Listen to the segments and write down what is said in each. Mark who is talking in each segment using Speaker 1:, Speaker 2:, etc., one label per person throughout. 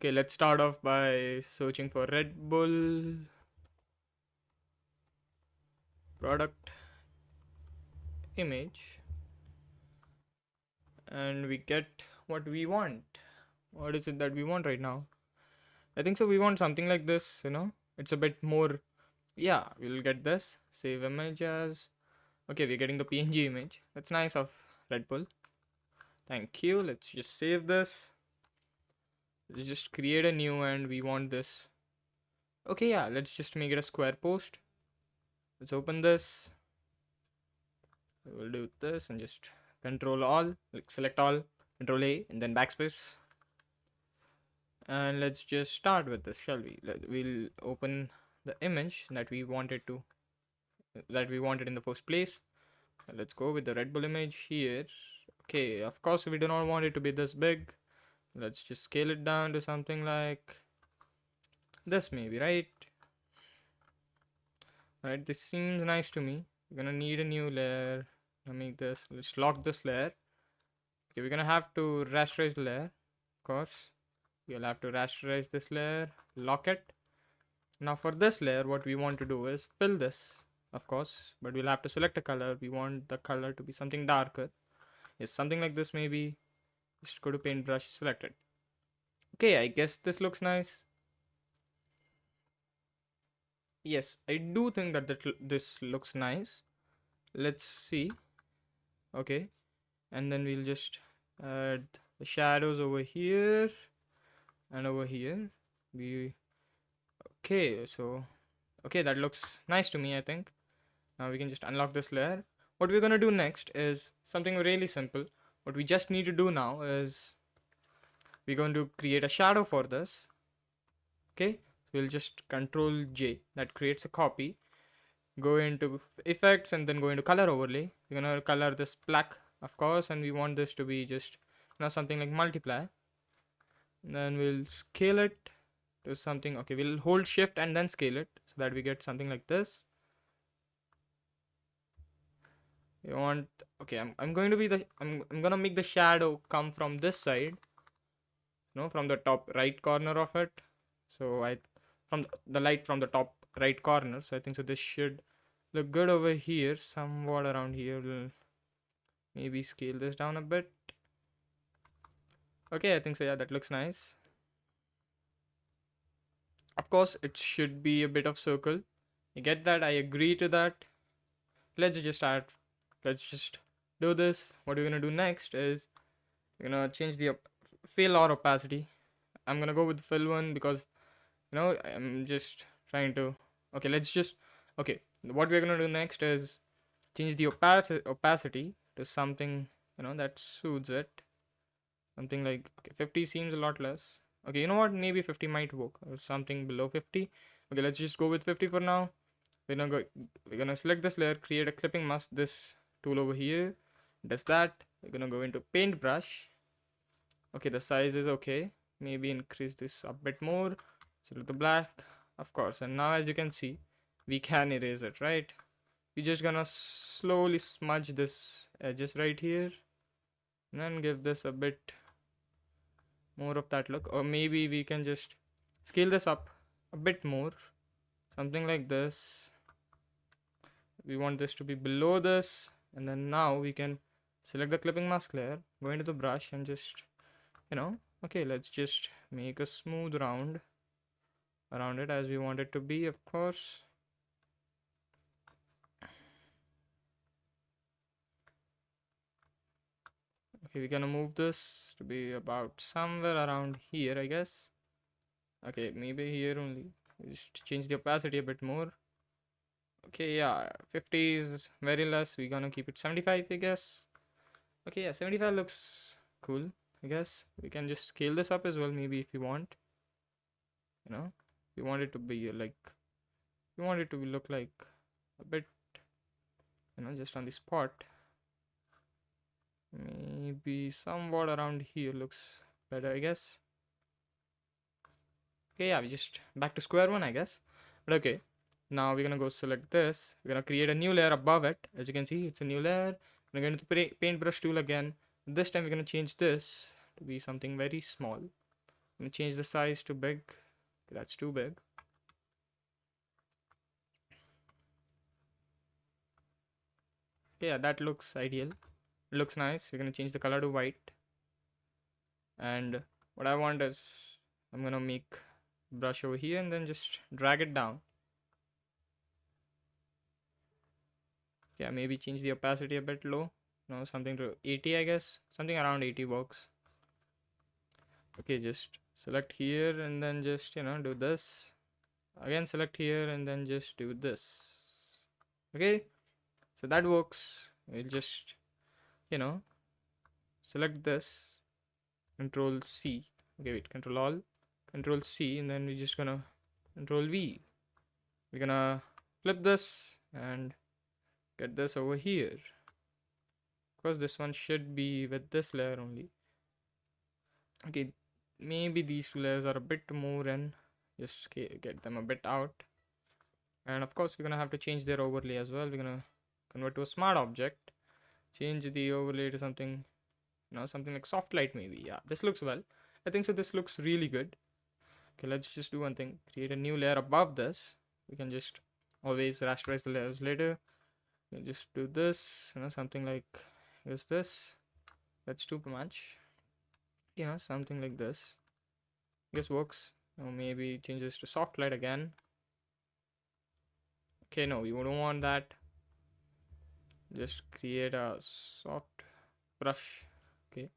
Speaker 1: Okay, let's start off by searching for Red Bull product image, and we get what we want. What is it that we want right now? I think so. We want something like this, It's a bit more. Yeah, we'll get this. Save image as. Okay, we're getting the PNG image. That's nice of Red Bull. Thank you. Let's just save this. Let's just create a new, and we want this. Okay, yeah, let's just make it a square post. Let's open this. We'll do this and just control all, like select all, control A, and then backspace. And let's just start with this, shall we? We'll open the image that we wanted in the first place. Let's go with the Red Bull image here. Okay, of course we do not want it to be this big. Let's just scale it down to something like this, maybe, right? Right, this seems nice to me. We're gonna need a new layer. I'll make this. Let's lock this layer. Okay, we're gonna have to rasterize the layer, of course. You'll have to rasterize this layer, lock it. Now for this layer, what we want to do is fill this, of course, but we'll have to select a color. We want the color to be something darker. Yes, something like this maybe. Just go to paintbrush, select it. Okay, I guess this looks nice. Yes, I do think that this looks nice. Let's see. Okay, and then we'll just add the shadows over here and over here. Okay, so that looks nice to me, I think. Now we can just unlock this layer. What we're gonna do next is something really simple. What we just need to do now is we're going to create a shadow for this. Okay, so we'll just control J, that creates a copy. Go into effects and then go into color overlay. We're gonna color this black, of course, and we want this to be just something like multiply. And then we'll scale it to something. Okay, we'll hold shift and then scale it so that we get something like this. You want, okay, I'm going to be I'm gonna make the shadow come from this side, from the top right corner of it. So from the light from the top right corner. So I think so this should look good over here, somewhat around here. We'll maybe scale this down a bit. Okay, I think so. Yeah, that looks nice. Of course, it should be a bit of circle. You get that? I agree to that. Let's just do this. What we're gonna do next is we're gonna change the fill or opacity. I'm gonna go with the fill one because I'm just trying to. Okay, okay. What we're gonna do next is change the opacity to something that suits it. Something like, okay, 50 seems a lot less. Okay, you know what? Maybe 50 might work, or something below 50. Okay, let's just go with 50 for now. We're gonna select this layer, create a clipping mask. This tool over here does that. We're gonna go into paintbrush. Okay, the size is okay. Maybe increase this a bit more. Select the black, of course. And now, as you can see, we can erase it, right? We're just gonna slowly smudge this edges right here, and then give this a bit more of that look. Or maybe we can just scale this up a bit more, something like this. We want this to be below this, and then now we can select the clipping mask layer, go into the brush, and just okay, let's just make a smooth round around it as we want it to be, of course. Okay, we're gonna move this to be about somewhere around here, I guess. Okay, maybe here only. Just change the opacity a bit more. Okay, yeah, 50 is very less. We're gonna keep it 75, I guess. Okay, yeah, 75 looks cool, I guess. We can just scale this up as well, maybe, if you want. We want it to be like, we want it to look like a bit, just on the spot. Maybe somewhat around here looks better, I guess. Okay, yeah, we just back to square one, I guess. But okay, now we're gonna go select this. We're gonna create a new layer above it. As you can see, it's a new layer. We're going to the paintbrush tool again. This time we're gonna change this to be something very small. gonna change the size to big. Okay, that's too big. Yeah, that looks ideal. It looks nice. We're gonna change the color to white. And what I want is I'm gonna make brush over here and then just drag it down. Yeah, maybe change the opacity a bit low. No, something to 80, I guess. Something around 80 works. Okay, just select here and then just, do this. Again, select here and then just do this. Okay, so that works. We'll just, you know, select this, Control C. Okay, wait, Control All, Control C, and then we're just gonna Control V. We're gonna flip this and get this over here. Of course, this one should be with this layer only. Okay, maybe these two layers are a bit more in. Just get them a bit out. And of course, we're gonna have to change their overlay as well. We're gonna convert to a smart object, change the overlay to something, something like soft light maybe. Yeah, this looks well. I think so. This looks really good. Okay, let's just do one thing. Create a new layer above this. We can just always rasterize the layers later. We'll just do this, something like is this. That's too much. Something like this. I guess works. Or maybe change this to soft light again. Okay, no, we don't want that. Just create a soft brush. Okay.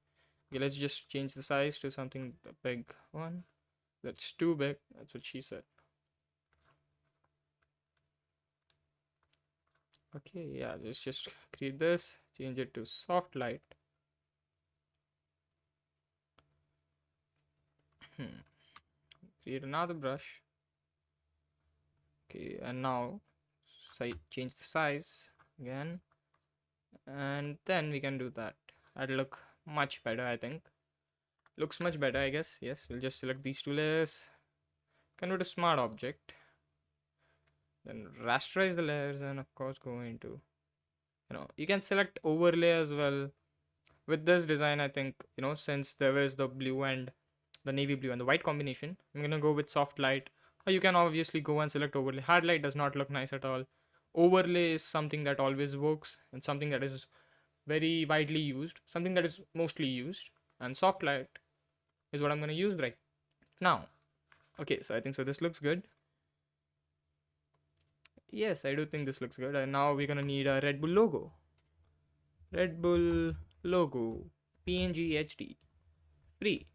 Speaker 1: Okay, let's just change the size to something the big one. That's too big. That's what she said. Okay, yeah, let's just create this, change it to soft light. Create another brush. Okay, and now change the size again, and then we can do that. That'll look much better, I think. Looks much better, I guess. Yes, we'll just select these two layers, convert to smart object, then rasterize the layers, and of course go into, you can select overlay as well. With this design, I think, since there is the blue and the navy blue and the white combination, I'm gonna go with soft light. Or you can obviously go and select overlay. Hard light does not look nice at all. Overlay is something that always works and something that is very widely used, something that is mostly used, and soft light is what I'm gonna use right now. Okay, so I think so this looks good. Yes, I do think this looks good. And now we're gonna need a Red Bull logo. Red Bull logo, PNG HD, free.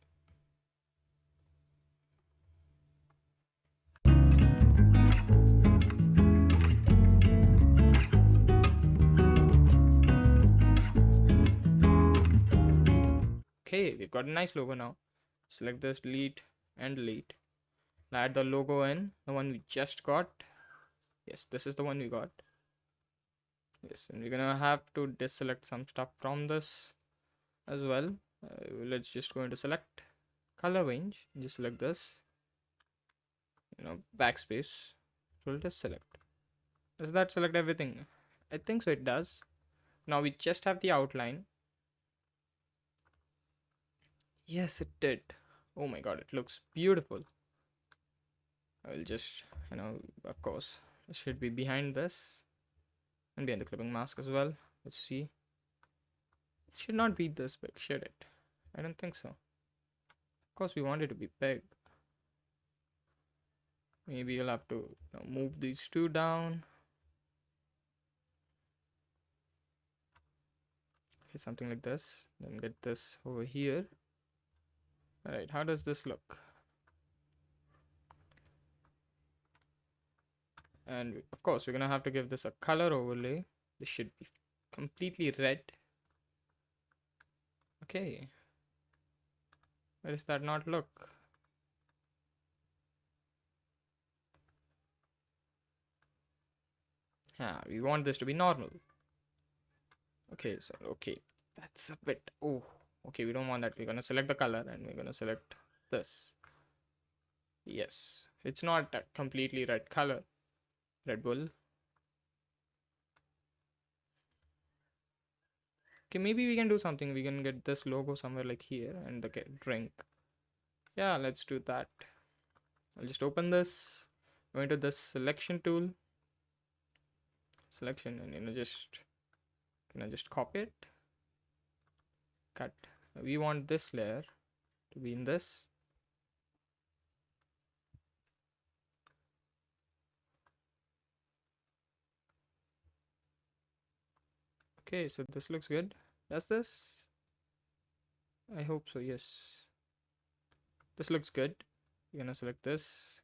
Speaker 1: Okay, we've got a nice logo now. Select this, delete and delete. Add the logo in, the one we just got. Yes, this is the one we got. Yes, and we're gonna have to deselect some stuff from this as well. Let's just go into select color range. Just select this. Backspace. So we'll just select. Does that select everything? I think so. It does. Now we just have the outline. Yes, it did. Oh my god, it looks beautiful. I will just, of course, it should be behind this and behind the clipping mask as well. Let's see. It should not be this big, should it? I don't think so. Of course, we want it to be big. Maybe you'll have to move these two down. Okay, something like this. Then get this over here. Alright, how does this look? And of course, we're gonna have to give this a color overlay. This should be completely red. Okay. Where does that not look? Yeah, we want this to be normal. Okay, so that's a bit, oh, okay, we don't want that. We're gonna select the color and we're gonna select this. Yes, it's not a completely red color. Red Bull. Okay, maybe we can do something. We can get this logo somewhere like here and the drink. Yeah, let's do that. I'll just open this, go into this selection tool, selection, and just copy it, cut. We want this layer to be in this. Okay, so this looks good. Does this? I hope so, yes. This looks good. We're gonna select this.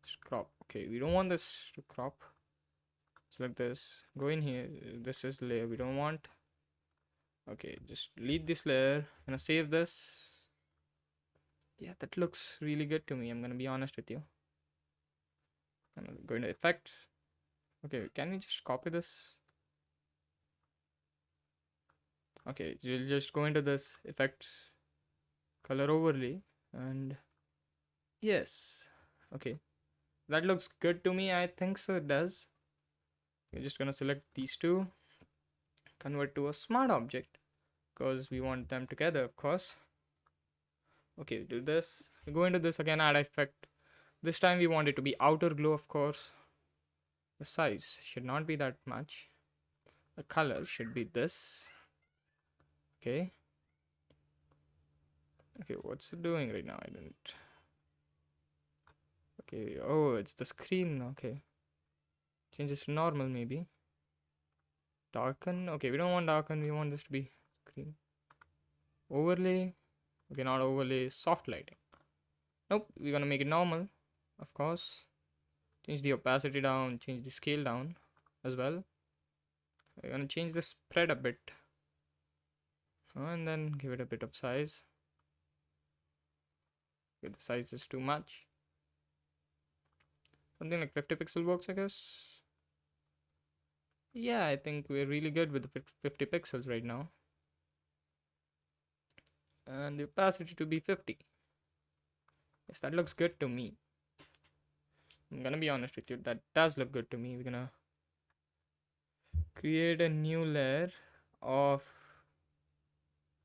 Speaker 1: Just crop. Okay, we don't want this to crop. Select this. Go in here. This is layer we don't want. Okay, just delete this layer. Gonna save this. Yeah, that looks really good to me. I'm gonna be honest with you. I'm gonna go into effects. Okay, can we just copy this? Okay, you'll just go into this effects, color overlay, and yes. Okay, that looks good to me. I think so. It does. We're just gonna select these two, convert to a smart object because we want them together, of course. Okay, do this. We go into this again, add effect. This time we want it to be outer glow, of course. The size should not be that much. The color should be this. Okay. Okay, what's it doing right now? I didn't. Okay, oh, it's the screen. Okay. Change this to normal, maybe. Darken. Okay, we don't want darken. We want this to be screen. Overlay. Okay, not overlay. Soft lighting. Nope, we're gonna make it normal, of course. Change the opacity down. Change the scale down as well. We're gonna change the spread a bit. And then give it a bit of size. Okay, the size is too much. Something like 50 pixel works, I guess. Yeah, I think we're really good with the 50 pixels right now. And the opacity to be 50. Yes, that looks good to me. I'm gonna be honest with you, that does look good to me. We're gonna create a new layer of,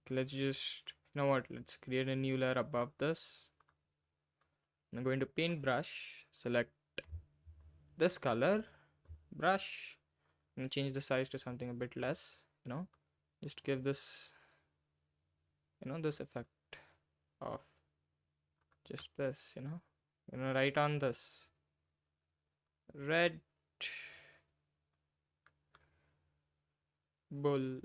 Speaker 1: let's just, you know what, let's create a new layer above this. I'm going to paintbrush, select this color, brush, and change the size to something a bit less, just give this, this effect of just this, write on this red bull.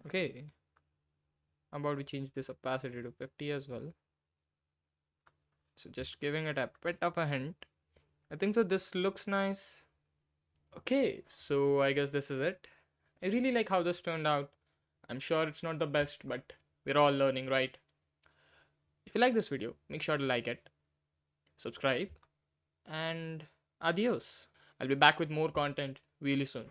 Speaker 1: Okay, how about we change this opacity to 50 as well? So just giving it a bit of a hint. I think so this looks nice. Okay, so I guess this is it. I really like how this turned out. I'm sure it's not the best, but we're all learning, right? If you like this video, make sure to like it, subscribe, and adios. I'll be back with more content really soon.